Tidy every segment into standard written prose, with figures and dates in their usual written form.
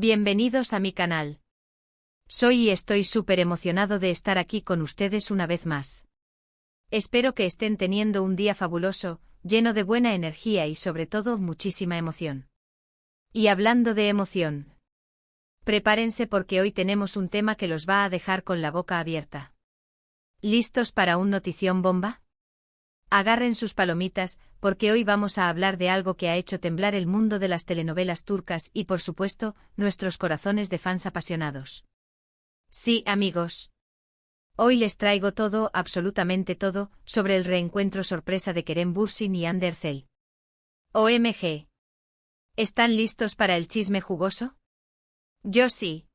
Bienvenidos a mi canal. Soy y estoy súper emocionado de estar aquí con ustedes una vez más. Espero que estén teniendo un día fabuloso, lleno de buena energía y sobre todo muchísima emoción. Y hablando de emoción, prepárense porque hoy tenemos un tema que los va a dejar con la boca abierta. ¿Listos para un notición bomba? Agarren sus palomitas, porque hoy vamos a hablar de algo que ha hecho temblar el mundo de las telenovelas turcas y, por supuesto, nuestros corazones de fans apasionados. Sí, amigos. Hoy les traigo todo, absolutamente todo, sobre el reencuentro sorpresa de Kerem Bürsin y Hande Erçel. OMG. ¿Están listos para el chisme jugoso? Yo sí.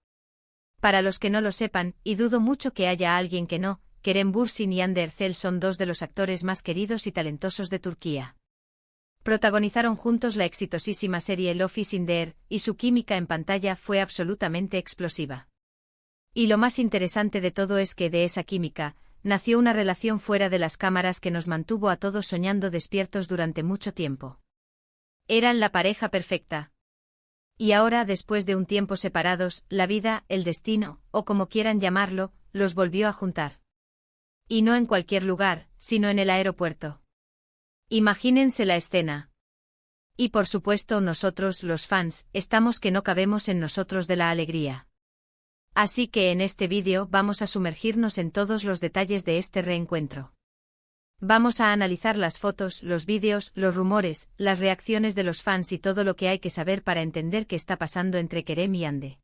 Para los que no lo sepan, y dudo mucho que haya alguien que no, Kerem Bürsin y Hande Erçel son dos de los actores más queridos y talentosos de Turquía. Protagonizaron juntos la exitosísima serie Love is in the Air, y su química en pantalla fue absolutamente explosiva. Y lo más interesante de todo es que de esa química, nació una relación fuera de las cámaras que nos mantuvo a todos soñando despiertos durante mucho tiempo. Eran la pareja perfecta. Y ahora, después de un tiempo separados, la vida, el destino, o como quieran llamarlo, los volvió a juntar. Y no en cualquier lugar, sino en el aeropuerto. Imagínense la escena. Y por supuesto nosotros, los fans, estamos que no cabemos en nosotros de la alegría. Así que en este vídeo vamos a sumergirnos en todos los detalles de este reencuentro. Vamos a analizar las fotos, los vídeos, los rumores, las reacciones de los fans y todo lo que hay que saber para entender qué está pasando entre Kerem y Hande.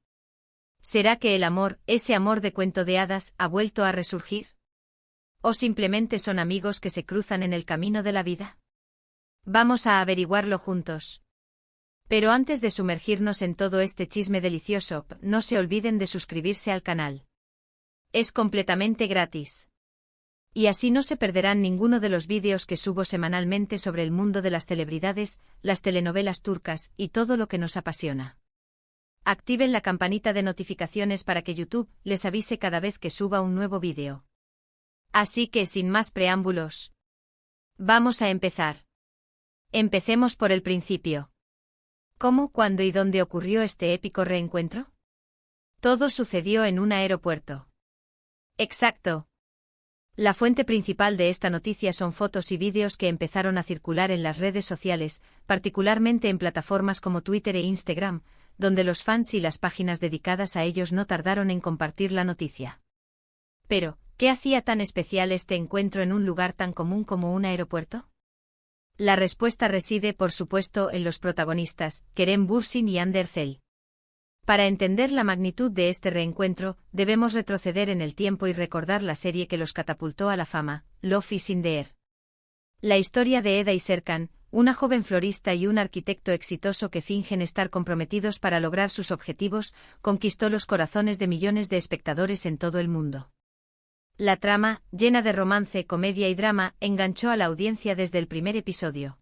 ¿Será que el amor, ese amor de cuento de hadas, ha vuelto a resurgir? ¿O simplemente son amigos que se cruzan en el camino de la vida? Vamos a averiguarlo juntos. Pero antes de sumergirnos en todo este chisme delicioso, no se olviden de suscribirse al canal. Es completamente gratis. Y así no se perderán ninguno de los vídeos que subo semanalmente sobre el mundo de las celebridades, las telenovelas turcas y todo lo que nos apasiona. Activen la campanita de notificaciones para que YouTube les avise cada vez que suba un nuevo vídeo. Así que sin más preámbulos, vamos a empezar. Empecemos por el principio. ¿Cómo, cuándo y dónde ocurrió este épico reencuentro? Todo sucedió en un aeropuerto. Exacto. La fuente principal de esta noticia son fotos y vídeos que empezaron a circular en las redes sociales, particularmente en plataformas como Twitter e Instagram, donde los fans y las páginas dedicadas a ellos no tardaron en compartir la noticia. Pero, ¿qué hacía tan especial este encuentro en un lugar tan común como un aeropuerto? La respuesta reside, por supuesto, en los protagonistas, Kerem Bürsin y Hande Erçel. Para entender la magnitud de este reencuentro, debemos retroceder en el tiempo y recordar la serie que los catapultó a la fama, Love is in the Air. La historia de Eda y Serkan, una joven florista y un arquitecto exitoso que fingen estar comprometidos para lograr sus objetivos, conquistó los corazones de millones de espectadores en todo el mundo. La trama, llena de romance, comedia y drama, enganchó a la audiencia desde el primer episodio.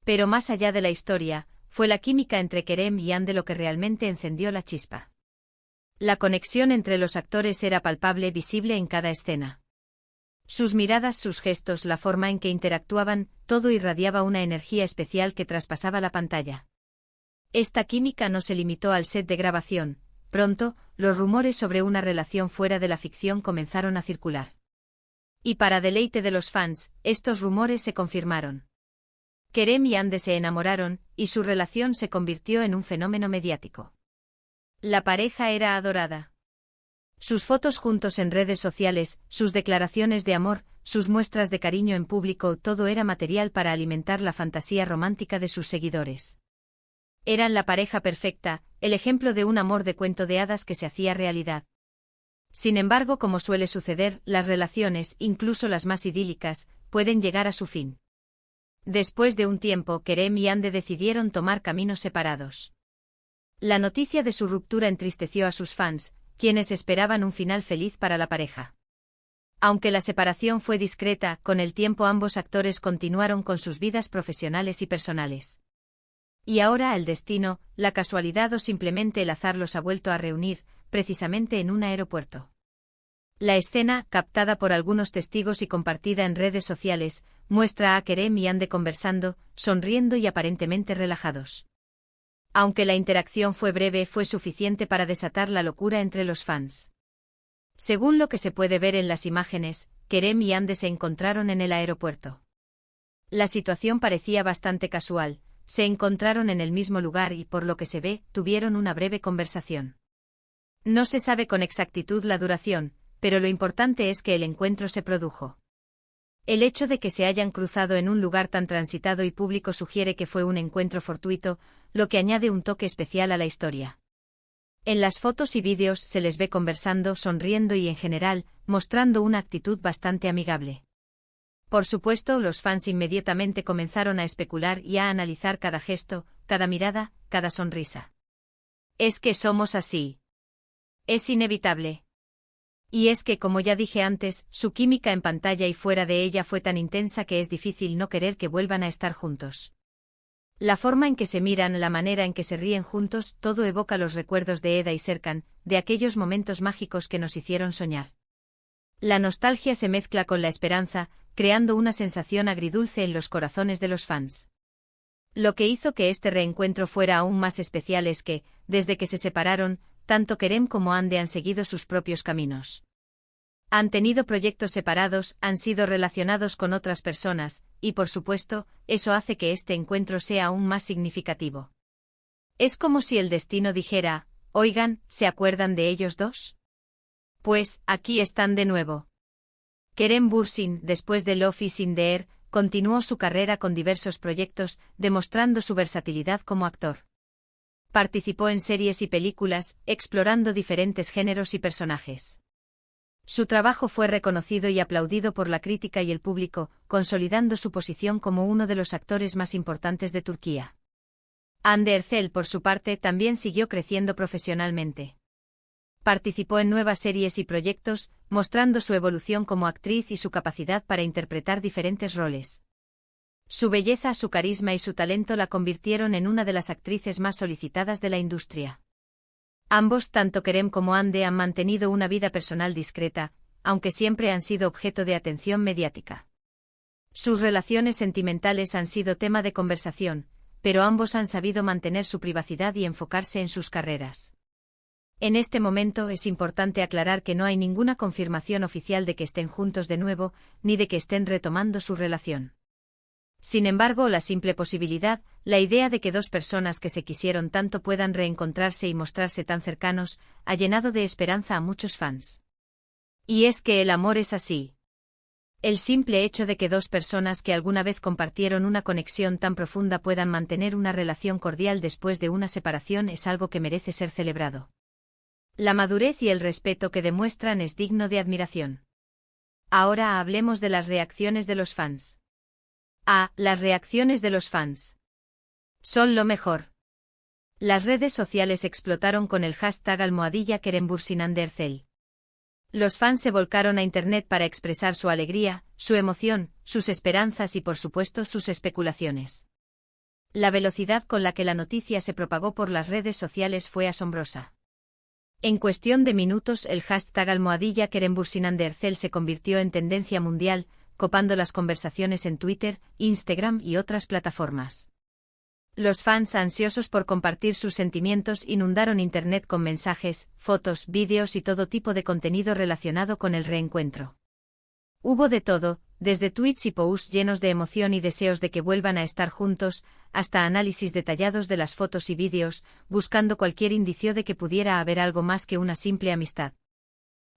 Pero más allá de la historia, fue la química entre Kerem y Hande lo que realmente encendió la chispa. La conexión entre los actores era palpable, visible en cada escena. Sus miradas, sus gestos, la forma en que interactuaban, todo irradiaba una energía especial que traspasaba la pantalla. Esta química no se limitó al set de grabación. Pronto, los rumores sobre una relación fuera de la ficción comenzaron a circular. Y para deleite de los fans, estos rumores se confirmaron. Kerem y Hande se enamoraron, y su relación se convirtió en un fenómeno mediático. La pareja era adorada. Sus fotos juntos en redes sociales, sus declaraciones de amor, sus muestras de cariño en público, todo era material para alimentar la fantasía romántica de sus seguidores. Eran la pareja perfecta, el ejemplo de un amor de cuento de hadas que se hacía realidad. Sin embargo, como suele suceder, las relaciones, incluso las más idílicas, pueden llegar a su fin. Después de un tiempo, Kerem y Hande decidieron tomar caminos separados. La noticia de su ruptura entristeció a sus fans, quienes esperaban un final feliz para la pareja. Aunque la separación fue discreta, con el tiempo ambos actores continuaron con sus vidas profesionales y personales. Y ahora el destino, la casualidad o simplemente el azar los ha vuelto a reunir, precisamente en un aeropuerto. La escena, captada por algunos testigos y compartida en redes sociales, muestra a Kerem y Hande conversando, sonriendo y aparentemente relajados. Aunque la interacción fue breve, fue suficiente para desatar la locura entre los fans. Según lo que se puede ver en las imágenes, Kerem y Ande se encontraron en el aeropuerto. La situación parecía bastante casual, se encontraron en el mismo lugar y, por lo que se ve, tuvieron una breve conversación. No se sabe con exactitud la duración, pero lo importante es que el encuentro se produjo. El hecho de que se hayan cruzado en un lugar tan transitado y público sugiere que fue un encuentro fortuito, lo que añade un toque especial a la historia. En las fotos y vídeos se les ve conversando, sonriendo y en general, mostrando una actitud bastante amigable. Por supuesto, los fans inmediatamente comenzaron a especular y a analizar cada gesto, cada mirada, cada sonrisa. Es que somos así. Es inevitable. Y es que, como ya dije antes, su química en pantalla y fuera de ella fue tan intensa que es difícil no querer que vuelvan a estar juntos. La forma en que se miran, la manera en que se ríen juntos, todo evoca los recuerdos de Eda y Serkan, de aquellos momentos mágicos que nos hicieron soñar. La nostalgia se mezcla con la esperanza, creando una sensación agridulce en los corazones de los fans. Lo que hizo que este reencuentro fuera aún más especial es que, desde que se separaron, tanto Kerem como Ande han seguido sus propios caminos. Han tenido proyectos separados, han sido relacionados con otras personas, y por supuesto, eso hace que este encuentro sea aún más significativo. Es como si el destino dijera, oigan, ¿se acuerdan de ellos dos? Pues, aquí están de nuevo. Kerem Bürsin, después de Love is in the Air, continuó su carrera con diversos proyectos, demostrando su versatilidad como actor. Participó en series y películas, explorando diferentes géneros y personajes. Su trabajo fue reconocido y aplaudido por la crítica y el público, consolidando su posición como uno de los actores más importantes de Turquía. Hande Erçel, por su parte, también siguió creciendo profesionalmente. Participó en nuevas series y proyectos, mostrando su evolución como actriz y su capacidad para interpretar diferentes roles. Su belleza, su carisma y su talento la convirtieron en una de las actrices más solicitadas de la industria. Ambos, tanto Kerem como Hande, han mantenido una vida personal discreta, aunque siempre han sido objeto de atención mediática. Sus relaciones sentimentales han sido tema de conversación, pero ambos han sabido mantener su privacidad y enfocarse en sus carreras. En este momento es importante aclarar que no hay ninguna confirmación oficial de que estén juntos de nuevo, ni de que estén retomando su relación. Sin embargo, la simple posibilidad, la idea de que dos personas que se quisieron tanto puedan reencontrarse y mostrarse tan cercanos, ha llenado de esperanza a muchos fans. Y es que el amor es así. El simple hecho de que dos personas que alguna vez compartieron una conexión tan profunda puedan mantener una relación cordial después de una separación es algo que merece ser celebrado. La madurez y el respeto que demuestran es digno de admiración. Ahora hablemos de las reacciones de los fans. Las reacciones de los fans son lo mejor. Las redes sociales explotaron con el hashtag #KeremBürsinAndeErçel. Los fans se volcaron a internet para expresar su alegría, su emoción, sus esperanzas y por supuesto sus especulaciones. La velocidad con la que la noticia se propagó por las redes sociales fue asombrosa. En cuestión de minutos el hashtag #KeremBürsinAndeErçel se convirtió en tendencia mundial, copando las conversaciones en Twitter, Instagram y otras plataformas. Los fans ansiosos por compartir sus sentimientos inundaron Internet con mensajes, fotos, vídeos y todo tipo de contenido relacionado con el reencuentro. Hubo de todo, desde tweets y posts llenos de emoción y deseos de que vuelvan a estar juntos, hasta análisis detallados de las fotos y vídeos, buscando cualquier indicio de que pudiera haber algo más que una simple amistad.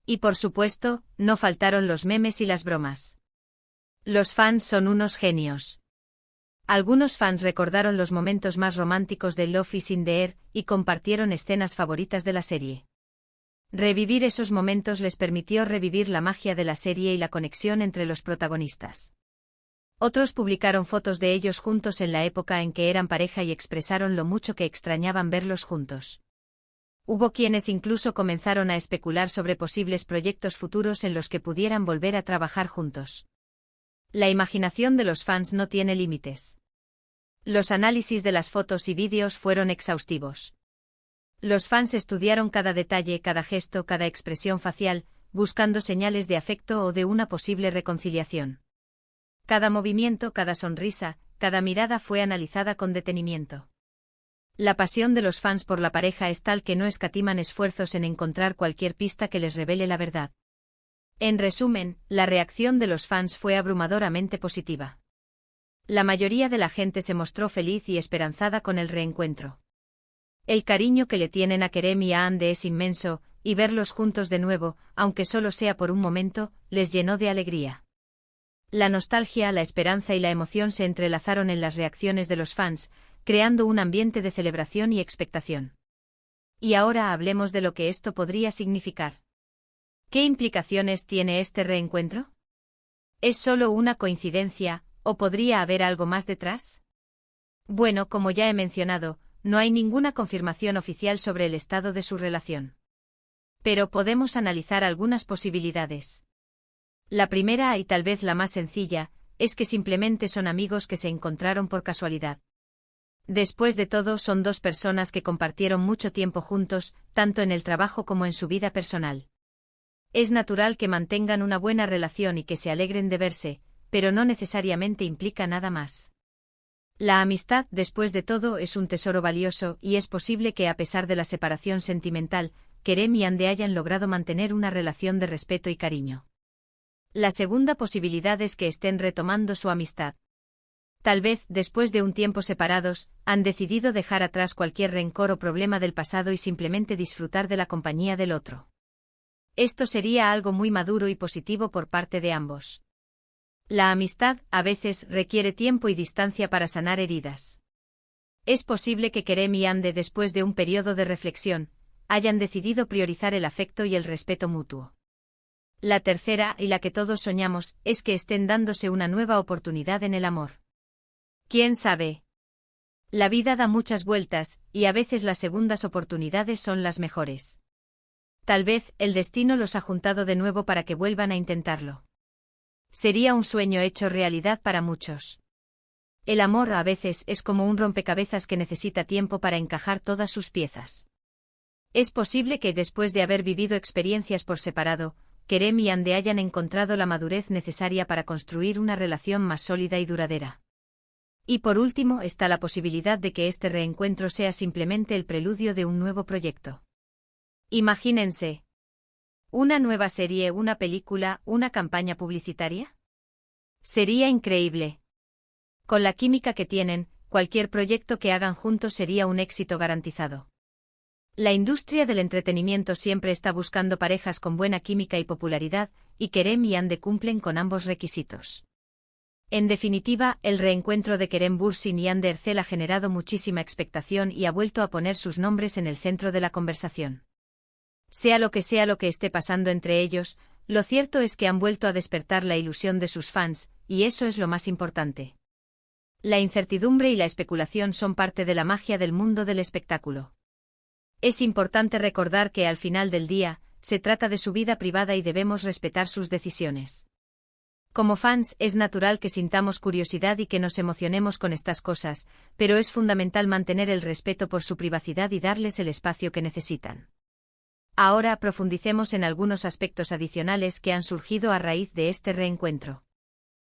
Y por supuesto, no faltaron los memes y las bromas. Los fans son unos genios. Algunos fans recordaron los momentos más románticos de Love is in the Air y compartieron escenas favoritas de la serie. Revivir esos momentos les permitió revivir la magia de la serie y la conexión entre los protagonistas. Otros publicaron fotos de ellos juntos en la época en que eran pareja y expresaron lo mucho que extrañaban verlos juntos. Hubo quienes incluso comenzaron a especular sobre posibles proyectos futuros en los que pudieran volver a trabajar juntos. La imaginación de los fans no tiene límites. Los análisis de las fotos y vídeos fueron exhaustivos. Los fans estudiaron cada detalle, cada gesto, cada expresión facial, buscando señales de afecto o de una posible reconciliación. Cada movimiento, cada sonrisa, cada mirada fue analizada con detenimiento. La pasión de los fans por la pareja es tal que no escatiman esfuerzos en encontrar cualquier pista que les revele la verdad. En resumen, la reacción de los fans fue abrumadoramente positiva. La mayoría de la gente se mostró feliz y esperanzada con el reencuentro. El cariño que le tienen a Kerem y a Hande es inmenso, y verlos juntos de nuevo, aunque solo sea por un momento, les llenó de alegría. La nostalgia, la esperanza y la emoción se entrelazaron en las reacciones de los fans, creando un ambiente de celebración y expectación. Y ahora hablemos de lo que esto podría significar. ¿Qué implicaciones tiene este reencuentro? ¿Es solo una coincidencia, o podría haber algo más detrás? Bueno, como ya he mencionado, no hay ninguna confirmación oficial sobre el estado de su relación. Pero podemos analizar algunas posibilidades. La primera, y tal vez la más sencilla, es que simplemente son amigos que se encontraron por casualidad. Después de todo, son dos personas que compartieron mucho tiempo juntos, tanto en el trabajo como en su vida personal. Es natural que mantengan una buena relación y que se alegren de verse, pero no necesariamente implica nada más. La amistad, después de todo, es un tesoro valioso y es posible que a pesar de la separación sentimental, Kerem y Hande hayan logrado mantener una relación de respeto y cariño. La segunda posibilidad es que estén retomando su amistad. Tal vez, después de un tiempo separados, han decidido dejar atrás cualquier rencor o problema del pasado y simplemente disfrutar de la compañía del otro. Esto sería algo muy maduro y positivo por parte de ambos. La amistad, a veces, requiere tiempo y distancia para sanar heridas. Es posible que Kerem y Hande, después de un periodo de reflexión, hayan decidido priorizar el afecto y el respeto mutuo. La tercera, y la que todos soñamos, es que estén dándose una nueva oportunidad en el amor. ¿Quién sabe? La vida da muchas vueltas, y a veces las segundas oportunidades son las mejores. Tal vez, el destino los ha juntado de nuevo para que vuelvan a intentarlo. Sería un sueño hecho realidad para muchos. El amor a veces es como un rompecabezas que necesita tiempo para encajar todas sus piezas. Es posible que después de haber vivido experiencias por separado, Kerem y Hande hayan encontrado la madurez necesaria para construir una relación más sólida y duradera. Y por último está la posibilidad de que este reencuentro sea simplemente el preludio de un nuevo proyecto. Imagínense. ¿Una nueva serie, una película, una campaña publicitaria? Sería increíble. Con la química que tienen, cualquier proyecto que hagan juntos sería un éxito garantizado. La industria del entretenimiento siempre está buscando parejas con buena química y popularidad, y Kerem y Hande cumplen con ambos requisitos. En definitiva, el reencuentro de Kerem Bürsin y Hande Erçel ha generado muchísima expectación y ha vuelto a poner sus nombres en el centro de la conversación. Sea lo que esté pasando entre ellos, lo cierto es que han vuelto a despertar la ilusión de sus fans, y eso es lo más importante. La incertidumbre y la especulación son parte de la magia del mundo del espectáculo. Es importante recordar que al final del día, se trata de su vida privada y debemos respetar sus decisiones. Como fans, es natural que sintamos curiosidad y que nos emocionemos con estas cosas, pero es fundamental mantener el respeto por su privacidad y darles el espacio que necesitan. Ahora profundicemos en algunos aspectos adicionales que han surgido a raíz de este reencuentro.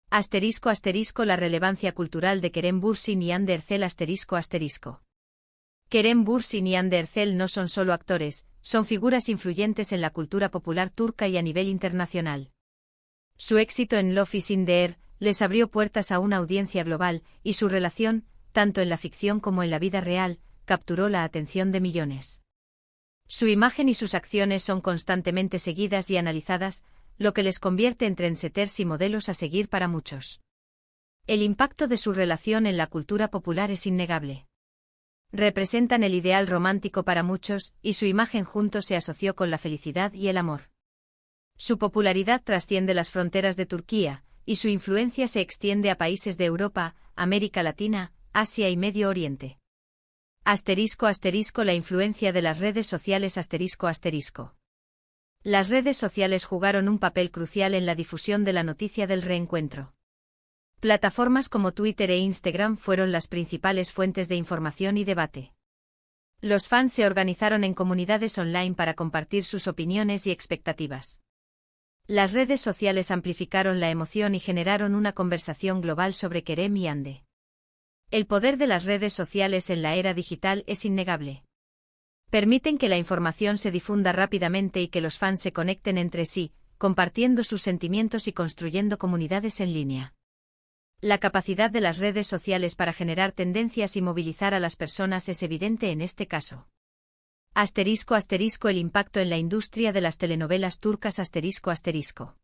*** La relevancia cultural de Kerem Bürsin y Hande Erçel. Kerem Bürsin y Hande Erçel no son solo actores, son figuras influyentes en la cultura popular turca y a nivel internacional. Su éxito en Love is in the Air les abrió puertas a una audiencia global, y su relación, tanto en la ficción como en la vida real, capturó la atención de millones. Su imagen y sus acciones son constantemente seguidas y analizadas, lo que les convierte en trendsetters y modelos a seguir para muchos. El impacto de su relación en la cultura popular es innegable. Representan el ideal romántico para muchos, y su imagen juntos se asoció con la felicidad y el amor. Su popularidad trasciende las fronteras de Turquía, y su influencia se extiende a países de Europa, América Latina, Asia y Medio Oriente. *** La influencia de las redes sociales. Las redes sociales jugaron un papel crucial en la difusión de la noticia del reencuentro. Plataformas como Twitter e Instagram fueron las principales fuentes de información y debate. Los fans se organizaron en comunidades online para compartir sus opiniones y expectativas. Las redes sociales amplificaron la emoción y generaron una conversación global sobre Kerem y Hande. El poder de las redes sociales en la era digital es innegable. Permiten que la información se difunda rápidamente y que los fans se conecten entre sí, compartiendo sus sentimientos y construyendo comunidades en línea. La capacidad de las redes sociales para generar tendencias y movilizar a las personas es evidente en este caso. *** El impacto en la industria de las telenovelas turcas ***.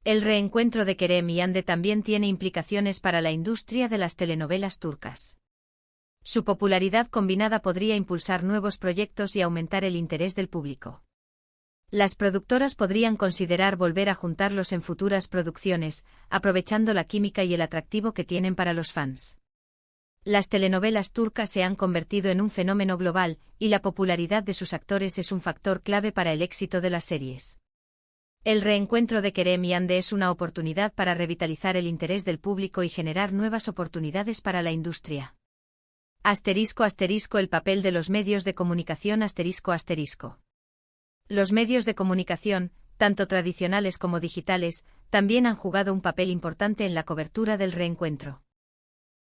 El reencuentro de Kerem y Hande también tiene implicaciones para la industria de las telenovelas turcas. Su popularidad combinada podría impulsar nuevos proyectos y aumentar el interés del público. Las productoras podrían considerar volver a juntarlos en futuras producciones, aprovechando la química y el atractivo que tienen para los fans. Las telenovelas turcas se han convertido en un fenómeno global, y la popularidad de sus actores es un factor clave para el éxito de las series. El reencuentro de Kerem y Hande es una oportunidad para revitalizar el interés del público y generar nuevas oportunidades para la industria. El papel de los medios de comunicación ***. Los medios de comunicación, tanto tradicionales como digitales, también han jugado un papel importante en la cobertura del reencuentro.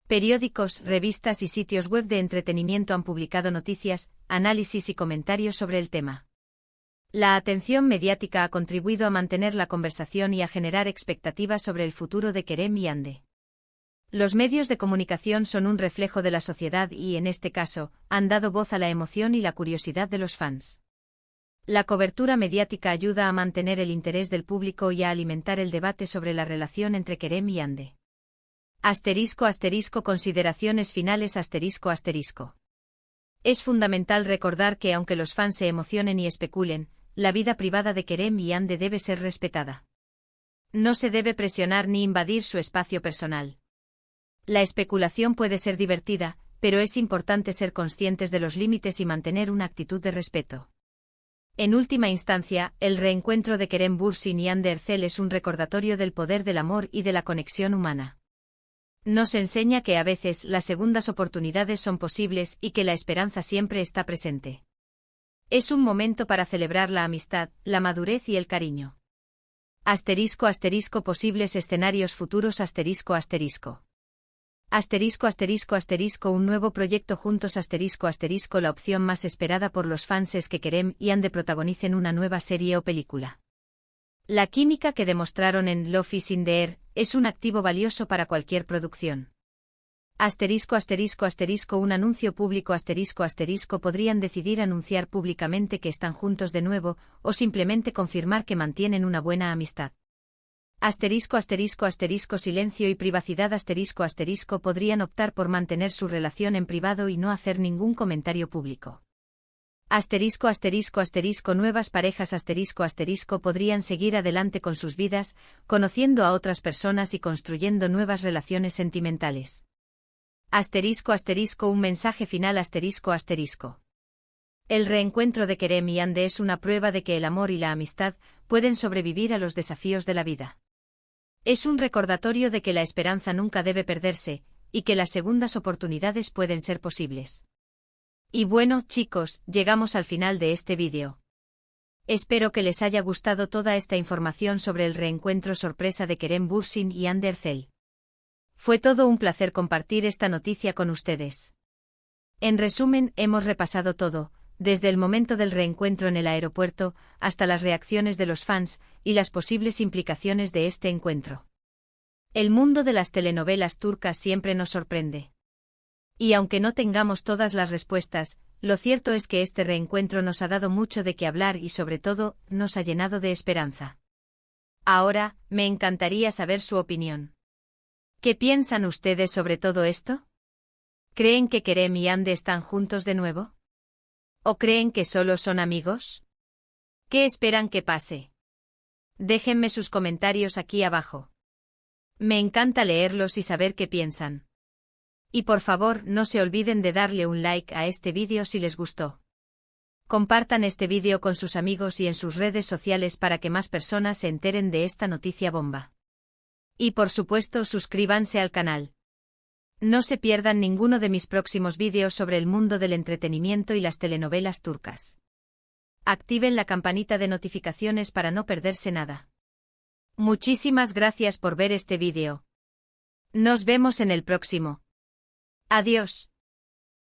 Periódicos, revistas y sitios web de entretenimiento han publicado noticias, análisis y comentarios sobre el tema. La atención mediática ha contribuido a mantener la conversación y a generar expectativas sobre el futuro de Kerem y Hande. Los medios de comunicación son un reflejo de la sociedad y, en este caso, han dado voz a la emoción y la curiosidad de los fans. La cobertura mediática ayuda a mantener el interés del público y a alimentar el debate sobre la relación entre Kerem y Hande. Consideraciones finales ***. Es fundamental recordar que aunque los fans se emocionen y especulen, la vida privada de Kerem y Hande debe ser respetada. No se debe presionar ni invadir su espacio personal. La especulación puede ser divertida, pero es importante ser conscientes de los límites y mantener una actitud de respeto. En última instancia, el reencuentro de Kerem Bürsin y Hande Erçel es un recordatorio del poder del amor y de la conexión humana. Nos enseña que a veces las segundas oportunidades son posibles y que la esperanza siempre está presente. Es un momento para celebrar la amistad, la madurez y el cariño. Posibles escenarios futuros Un nuevo proyecto juntos La opción más esperada por los fans es que Kerem y Hande protagonicen una nueva serie o película. La química que demostraron en Love is in the Air es un activo valioso para cualquier producción. Un anuncio público podrían decidir anunciar públicamente que están juntos de nuevo, o simplemente confirmar que mantienen una buena amistad. Silencio y privacidad podrían optar por mantener su relación en privado y no hacer ningún comentario público. Nuevas parejas podrían seguir adelante con sus vidas, conociendo a otras personas y construyendo nuevas relaciones sentimentales. Un mensaje final El reencuentro de Kerem y Hande es una prueba de que el amor y la amistad pueden sobrevivir a los desafíos de la vida. Es un recordatorio de que la esperanza nunca debe perderse, y que las segundas oportunidades pueden ser posibles. Y bueno, chicos, llegamos al final de este vídeo. Espero que les haya gustado toda esta información sobre el reencuentro sorpresa de Kerem Bürsin y Hande Erçel. Fue todo un placer compartir esta noticia con ustedes. En resumen, hemos repasado todo, desde el momento del reencuentro en el aeropuerto, hasta las reacciones de los fans, y las posibles implicaciones de este encuentro. El mundo de las telenovelas turcas siempre nos sorprende. Y aunque no tengamos todas las respuestas, lo cierto es que este reencuentro nos ha dado mucho de qué hablar y sobre todo, nos ha llenado de esperanza. Ahora, me encantaría saber su opinión. ¿Qué piensan ustedes sobre todo esto? ¿Creen que Kerem y Hande están juntos de nuevo? ¿O creen que solo son amigos? ¿Qué esperan que pase? Déjenme sus comentarios aquí abajo. Me encanta leerlos y saber qué piensan. Y por favor, no se olviden de darle un like a este vídeo si les gustó. Compartan este vídeo con sus amigos y en sus redes sociales para que más personas se enteren de esta noticia bomba. Y por supuesto, suscríbanse al canal. No se pierdan ninguno de mis próximos vídeos sobre el mundo del entretenimiento y las telenovelas turcas. Activen la campanita de notificaciones para no perderse nada. Muchísimas gracias por ver este vídeo. Nos vemos en el próximo. Adiós.